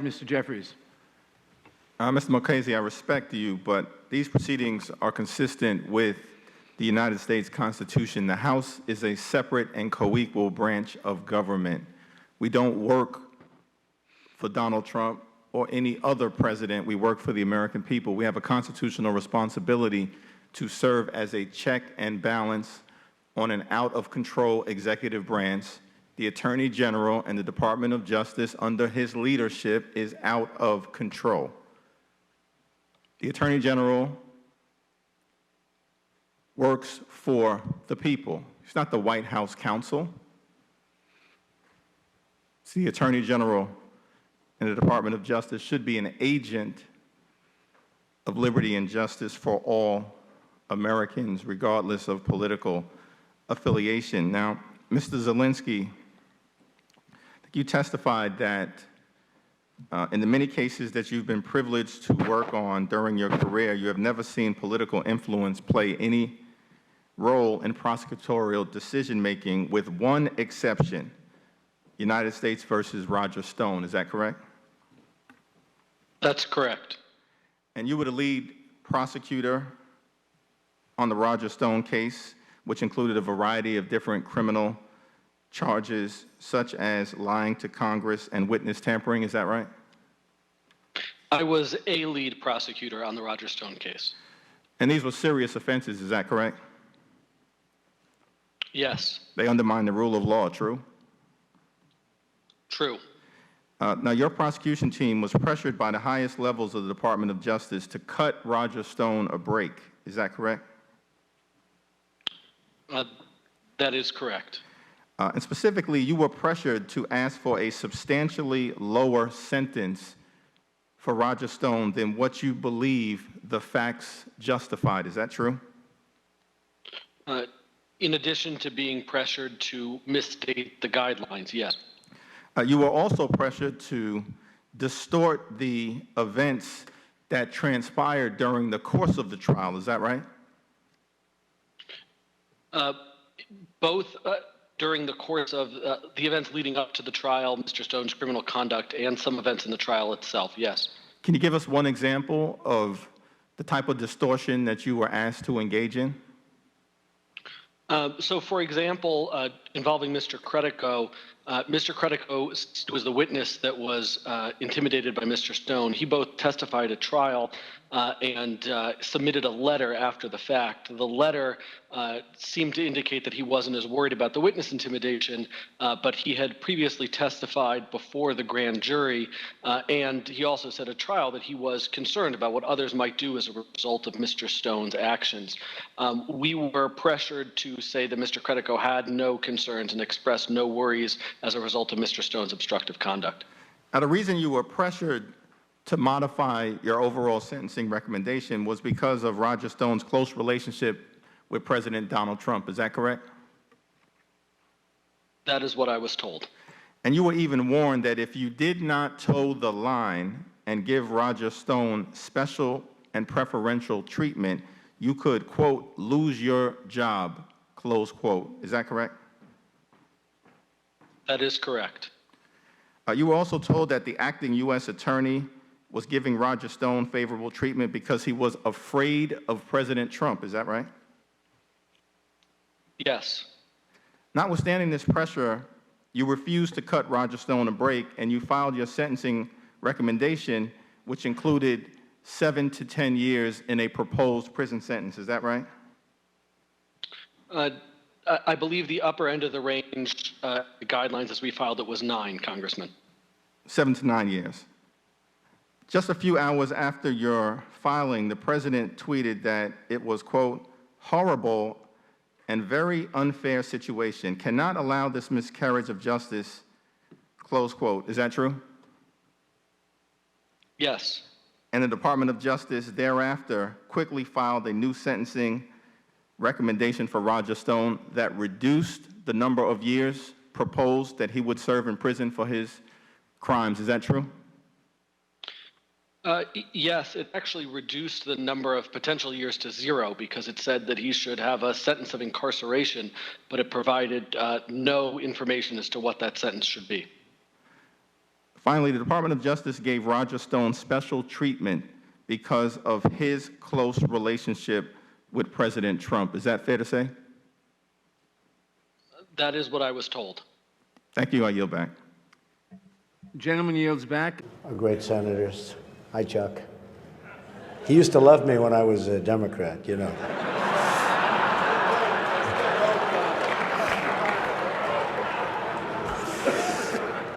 Mr. Jeffries. Mr. Mukasey, I respect you, but these proceedings are consistent with the United States Constitution. The House is a separate and co-equal branch of government. We don't work for Donald Trump or any other president. We work for the American people. We have a constitutional responsibility to serve as a check and balance on an out-of-control executive branch. The Attorney General and the Department of Justice under his leadership is out of control. The Attorney General works for the people. He's not the White House counsel. It's the Attorney General and the Department of Justice should be an agent of liberty and justice for all Americans, regardless of political affiliation. Now, Mr. Zelensky, you testified that in the many cases that you've been privileged to work on during your career, you have never seen political influence play any role in prosecutorial decision-making, with one exception, United States versus Roger Stone. Is that correct? That's correct. And you were the lead prosecutor on the Roger Stone case, which included a variety of different criminal charges, such as lying to Congress and witness tampering. Is that right? I was a lead prosecutor on the Roger Stone case. And these were serious offenses, is that correct? Yes. They undermine the rule of law, true? True. Now, your prosecution team was pressured by the highest levels of the Department of Justice to cut Roger Stone a break. Is that correct? That is correct. And specifically, you were pressured to ask for a substantially lower sentence for Roger Stone than what you believe the facts justified. Is that true? In addition to being pressured to misstate the guidelines, yes. You were also pressured to distort the events that transpired during the course of the trial. Is that right? Both during the course of the events leading up to the trial, Mr. Stone's criminal conduct, and some events in the trial itself, yes. Can you give us one example of the type of distortion that you were asked to engage in? So, for example, involving Mr. Credico, Mr. Credico was the witness that was intimidated by Mr. Stone. He both testified at trial and submitted a letter after the fact. The letter seemed to indicate that he wasn't as worried about the witness intimidation, but he had previously testified before the grand jury, and he also said at trial that he was concerned about what others might do as a result of Mr. Stone's actions. We were pressured to say that Mr. Credico had no concerns and expressed no worries as a result of Mr. Stone's obstructive conduct. Now, the reason you were pressured to modify your overall sentencing recommendation was because of Roger Stone's close relationship with President Donald Trump. Is that correct? That is what I was told. And you were even warned that if you did not toe the line and give Roger Stone special and preferential treatment, you could, quote, lose your job, close quote. Is that correct? That is correct. You were also told that the acting U.S. attorney was giving Roger Stone favorable treatment because he was afraid of President Trump. Is that right? Yes. Notwithstanding this pressure, you refused to cut Roger Stone a break, and you filed your sentencing recommendation, which included 7 to 10 years in a proposed prison sentence. Is that right? I believe the upper end of the range guidelines as we filed it was 9, Congressman. 7 to 9 years. Just a few hours after your filing, the president tweeted that it was, quote, horrible and very unfair situation. Cannot allow this miscarriage of justice, close quote. Is that true? Yes. And the Department of Justice thereafter quickly filed a new sentencing recommendation for Roger Stone that reduced the number of years proposed that he would serve in prison for his crimes. Is that true? Yes, it actually reduced the number of potential years to 0 because it said that he should have a sentence of incarceration, but it provided no information as to what that sentence should be. Finally, the Department of Justice gave Roger Stone special treatment because of his close relationship with President Trump. Is that fair to say? That is what I was told. Thank you. I yield back. Gentleman yields back. Great senators. Hi, Chuck. He used to love me when I was a Democrat, you know.